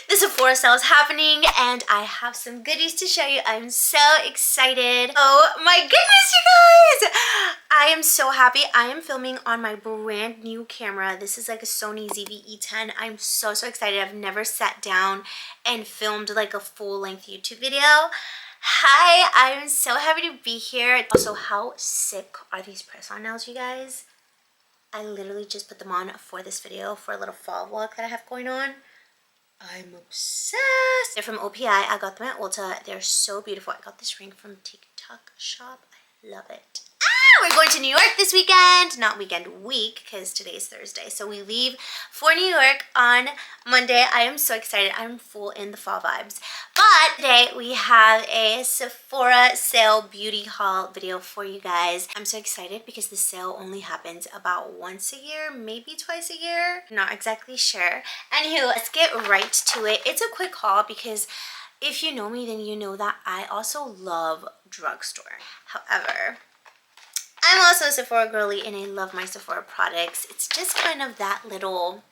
The Sephora sale is happening and I have some goodies to show you. I'm so excited. Oh my goodness, you guys! I am so happy. I am filming on my brand new camera. This is like a Sony ZV-E10. I'm so excited. I've never sat down and filmed like a full-length YouTube video. Hi, I'm so happy to be here. Also, how sick are these press-on nails, you guys? I literally just put them on for this video for a little fall vlog that I have going on. I'm obsessed. They're from OPI. I got them at Ulta. They're so beautiful. I got this ring from TikTok shop. I love it. We're going to New York this weekend. Not weekend, week, because today's Thursday. So we leave for New York on Monday. I am so excited. I'm full in the fall vibes. But today we have a Sephora sale beauty haul video for you guys. I'm so excited because the sale only happens about once a year, maybe twice a year. Not exactly sure. Anywho, let's get right to it. It's a quick haul because if you know me, then you know that I also love drugstore. However, I'm also a Sephora girly and I love my Sephora products. It's just kind of that little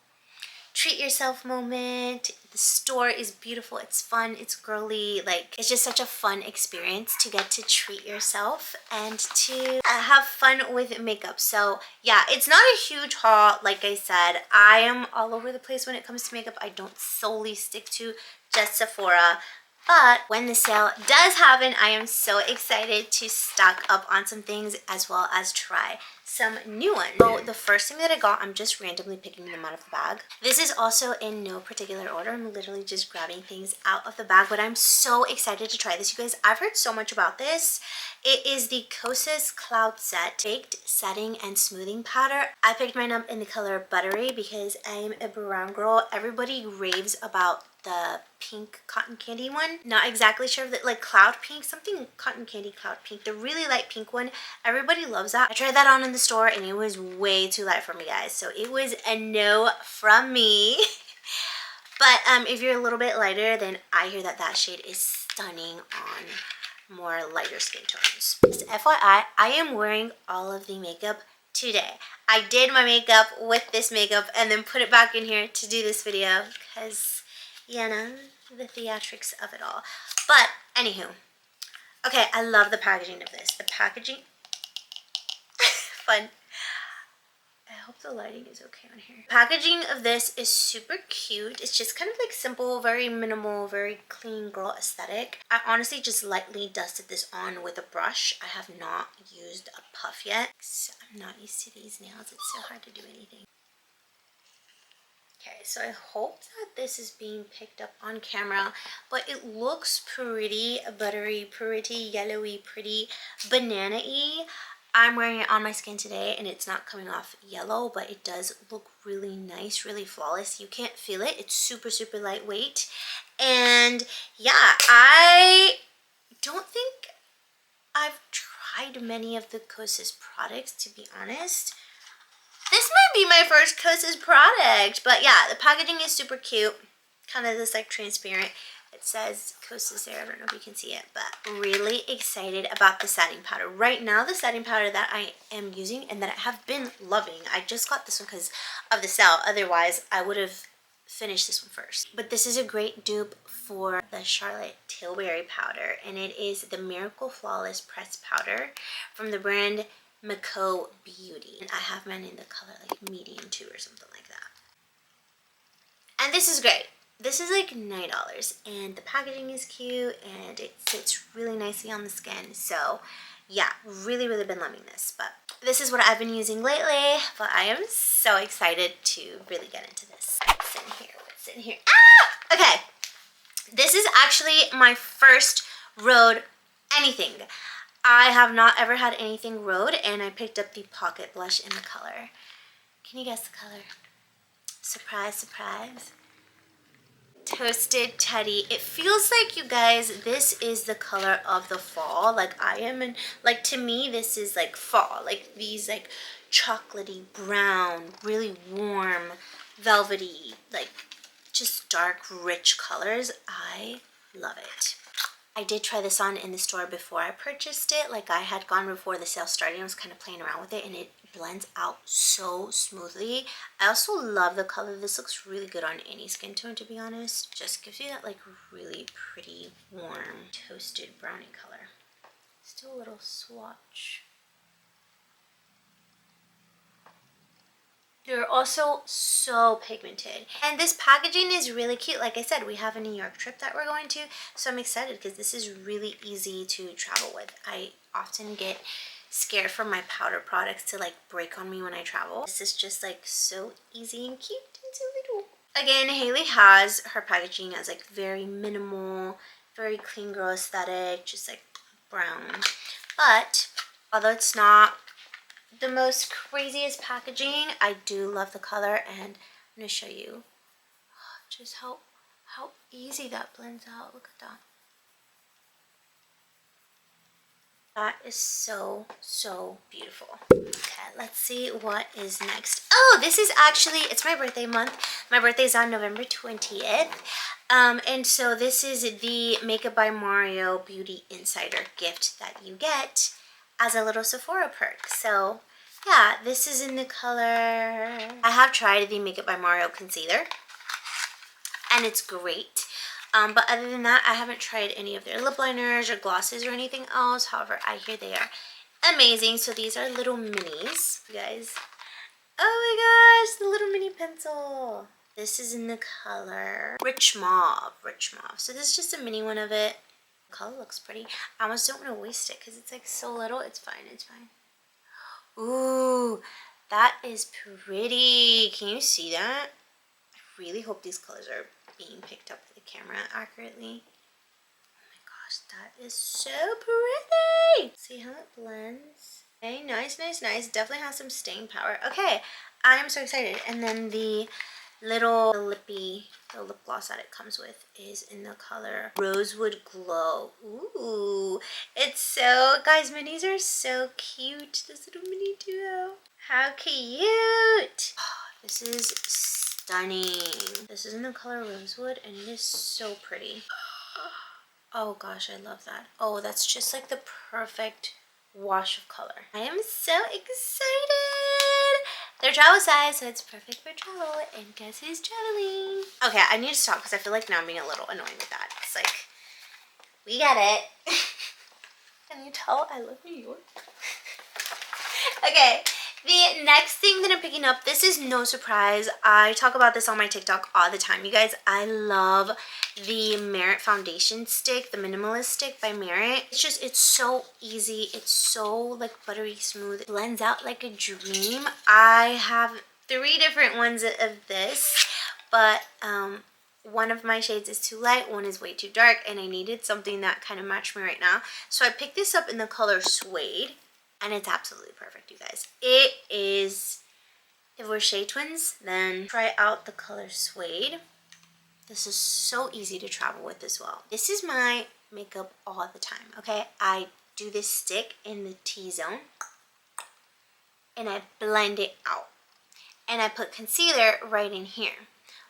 treat yourself moment. The store is beautiful, it's fun, it's girly. Like, it's just such a fun experience to get to treat yourself and to have fun with makeup. So yeah, it's not a huge haul. Like I said, I am all over the place when it comes to makeup. I don't solely stick to just Sephora. But when the sale does happen, I am so excited to stock up on some things as well as try some new ones. So the first thing that I got, I'm just randomly picking them out of the bag. This is also in no particular order. I'm literally just grabbing things out of the bag, but I'm so excited to try this, you guys. I've heard so much about this. It is the Costa's Cloud Set Baked Setting and Smoothing Powder. I picked mine up in the color Buttery because I'm a brown girl. Everybody raves about the pink cotton candy one. Not exactly sure if it, like cloud pink, something cotton candy cloud pink, the really light pink one. Everybody loves that. I tried that on in the store and it was way too light for me, guys, so it was a no from me. But if you're a little bit lighter, then I hear that that shade is stunning on more lighter skin tones. Just FYI, I am wearing all of the makeup today. I did my makeup with this makeup and then put it back in here to do this video because, you know, the theatrics of it all. But anywho, okay, I love the packaging of this. The packaging, fun. I hope the lighting is okay on here. Packaging of this is super cute. It's just kind of like simple, very minimal, very clean girl aesthetic. I honestly just lightly dusted this on with a brush. I have not used a puff yet, so I'm not used to these nails. It's so hard to do anything. Okay, so I hope that this is being picked up on camera, but it looks pretty buttery, pretty yellowy, pretty banana-y. I'm wearing it on my skin today and it's not coming off yellow, but it does look really nice, really flawless. You can't feel it. It's super lightweight. And yeah, I don't think I've tried many of the Costa's products, to be honest. This might be my first Costa's product, but yeah, the packaging is super cute. Kind of this like transparent. It says Costa's there. I don't know if you can see it, but really excited about the setting powder. Right now, the setting powder that I am using and that I have been loving, I just got this one because of the sale. Otherwise, I would have finished this one first. But this is a great dupe for the Charlotte Tilbury powder, and it is the Miracle Flawless Pressed Powder from the brand Mako Beauty. And I have mine in the color like medium 2 or something like that. And this is great. This is like $9 and the packaging is cute and it sits really nicely on the skin. So yeah, really been loving this. But this is what I've been using lately, but I am so excited to really get into this. What's in here? What's in here? Ah! Okay. This is actually my first Rhode anything. I have not ever had anything Rhode, and I picked up the Pocket Blush in the color. Can you guess the color? Surprise, surprise. Toasted Teddy. It feels like, you guys, this is the color of the fall. Like I am in, like to me this is like fall. Like these like chocolatey brown, really warm, velvety, like just dark rich colors. I love it. I did try this on in the store before I purchased it. Like I had gone before the sale started and was kind of playing around with it, and it blends out so smoothly. I also love the color. This looks really good on any skin tone, to be honest. Just gives you that like really pretty, warm, toasted brownie color. Still a little swatch. They're also so pigmented. And this packaging is really cute. Like I said, we have a New York trip that we're going to, so I'm excited because this is really easy to travel with. I often get scared for my powder products to like break on me when I travel. This is just like so easy and cute and so little. Again, Haley has her packaging as like very minimal, very clean girl aesthetic, just like brown. But although it's not the most craziest packaging, I do love the color, and I'm going to show you just how easy that blends out. Look at that. That is so, so beautiful. Okay, let's see what is next. Oh, this is actually, it's my birthday month. My birthday is on November 20th. And so this is the Makeup by Mario Beauty Insider gift that you get as a little Sephora perk. So yeah, this is in the color, I have tried the Makeup by Mario concealer and it's great. But other than that, I haven't tried any of their lip liners or glosses or anything else. However, I hear they are amazing. So these are little minis, you guys. Oh my gosh, the little mini pencil. This is in the color Rich Mauve, Rich Mauve. So this is just a mini one of it. The color looks pretty. I almost don't want to waste it because it's like so little. It's fine, it's fine. Ooh, that is pretty. Can you see that? I really hope these colors are being picked up with the camera accurately. Oh my gosh, that is so pretty. See how it blends? Okay, nice, nice, nice. Definitely has some staying power. Okay, I am so excited. And then the little lippy, the lip gloss that it comes with is in the color Rosewood Glow. Ooh, it's so, guys, minis are so cute. This little mini duo. How cute. Oh, this is stunning. This is in the color Rosewood and it is so pretty. Oh gosh, I love that. Oh, that's just like the perfect wash of color. I am so excited. They're travel size, so it's perfect for travel. And guess who's traveling? Okay, I need to stop because I feel like now I'm being a little annoying with that. It's like, we get it. Can you tell I love New York? Okay, the next thing that I'm picking up, this is no surprise. I talk about this on my TikTok all the time. You guys, I love the Merit foundation stick, the minimalist stick by Merit. It's just, it's so easy. It's so like buttery smooth. It blends out like a dream. I have 3 different ones of this, but one of my shades is too light, one is way too dark, and I needed something that kind of matched me right now. So I picked this up in the color Suede, and it's absolutely perfect, you guys. It is, if we're shade twins, then try out the color Suede. This is so easy to travel with as well. This is my makeup all the time, okay? I do this stick in the T-zone, and I blend it out. And I put concealer right in here.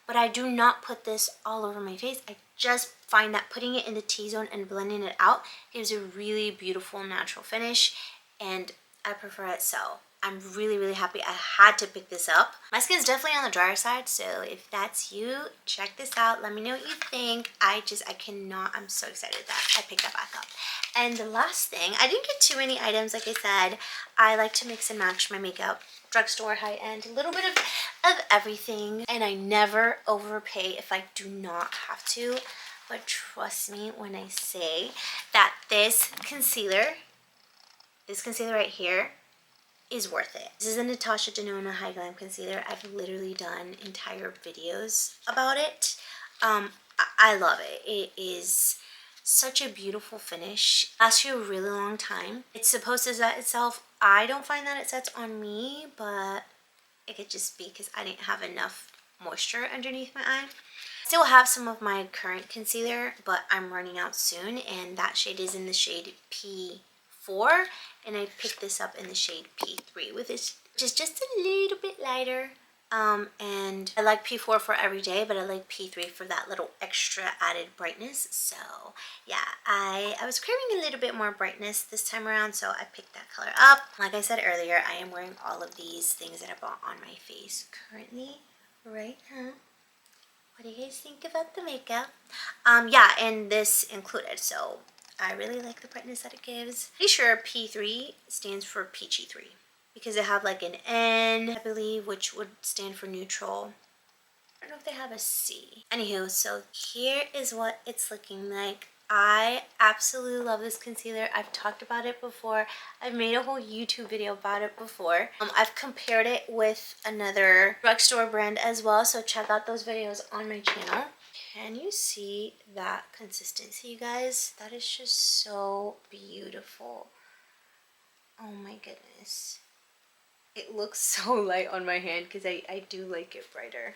But I do not put this all over my face. I just find that putting it in the T-zone and blending it out gives a really beautiful natural finish, and I prefer it so. I'm really, really happy I had to pick this up. My skin's definitely on the drier side, so if that's you, check this out. Let me know what you think. I cannot, I'm so excited that I picked that back up. And the last thing, I didn't get too many items, like I said. I like to mix and match my makeup. Drugstore, high-end, a little bit of everything. And I never overpay if I do not have to. But trust me when I say that this concealer right here, is worth it. This is a Natasha Denona High Glam Concealer. I've literally done entire videos about it. I love it. It is such a beautiful finish. Lasts you a really long time. It's supposed to set itself. I don't find that it sets on me, but it could just be because I didn't have enough moisture underneath my eye. Still have some of my current concealer, but I'm running out soon, and that shade is in the shade P4, and I picked this up in the shade P3, which is just a little bit lighter. And I like P4 for every day, but I like P3 for that little extra added brightness. So yeah, I was craving a little bit more brightness this time around, so I picked that color up. Like I said earlier, I am wearing all of these things that I bought on my face currently right now. What do you guys think about the makeup? Yeah, and this included, so I really like the brightness that it gives. Pretty sure P3 stands for Peachy 3 because they have like an N, I believe, which would stand for neutral. I don't know if they have a C. Anywho, so here is what it's looking like. I absolutely love this concealer. I've talked about it before. I've made a whole YouTube video about it before. I've compared it with another drugstore brand as well, so check out those videos on my channel. Can you see that consistency, you guys? That is just so beautiful. Oh my goodness. It looks so light on my hand because I do like it brighter.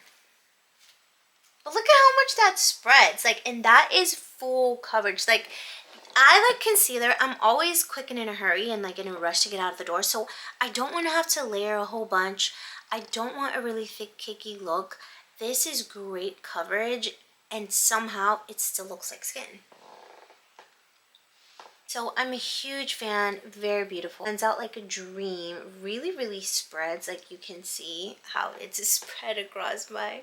But look at how much that spreads. Like, and that is full coverage. Like, I like concealer. I'm always quick and in a hurry and like in a rush to get out of the door. So I don't want to have to layer a whole bunch. I don't want a really thick, cakey look. This is great coverage and somehow it still looks like skin. So I'm a huge fan, very beautiful. Blends out like a dream, really, really spreads. Like you can see how it's spread across my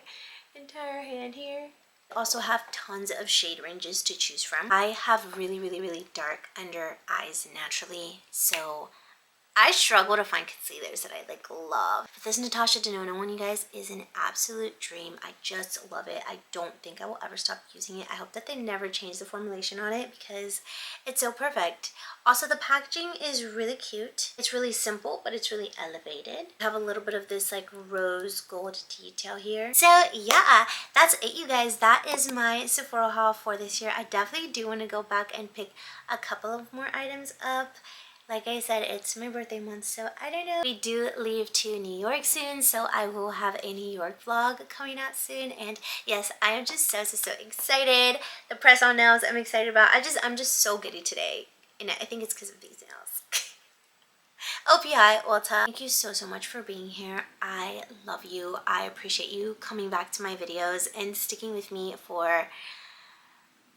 entire hand here. Also have tons of shade ranges to choose from. I have really, really, really dark under eyes naturally, so I struggle to find concealers that I like love. But this Natasha Denona one, you guys, is an absolute dream. I just love it. I don't think I will ever stop using it. I hope that they never change the formulation on it because it's so perfect. Also, the packaging is really cute. It's really simple, but it's really elevated. I have a little bit of this like rose gold detail here. So yeah, that's it, you guys. That is my Sephora haul for this year. I definitely do want to go back and pick a couple of more items up. Like I said, it's my birthday month, so I don't know. We do leave to New York soon, so I will have a New York vlog coming out soon. And yes, I am just so excited. The press-on nails I'm excited about. I'm just so giddy today. And I think it's because of these nails. OPI, Ulta, thank you so much for being here. I love you. I appreciate you coming back to my videos and sticking with me for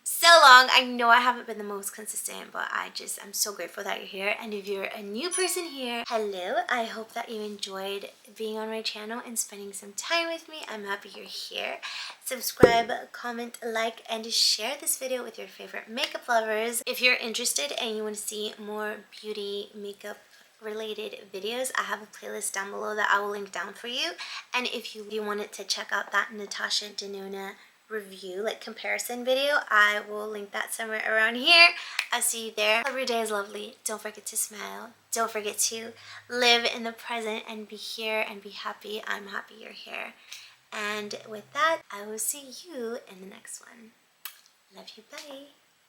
so long. I know I haven't been the most consistent, but I'm so grateful that you're here. And if you're a new person here, hello. I hope that you enjoyed being on my channel and spending some time with me. I'm happy you're here. Subscribe, comment, like, and share this video with your favorite makeup lovers. If you're interested and you want to see more beauty makeup related videos, I have a playlist down below that I will link down for you. And if you wanted to check out that Natasha Denona review, like comparison video, I will link that somewhere around here. I'll see you there. Every day is lovely. Don't forget to smile. Don't forget to live in the present and be here and be happy. I'm happy you're here. And with that, I will see you in the next one. Love you. Bye.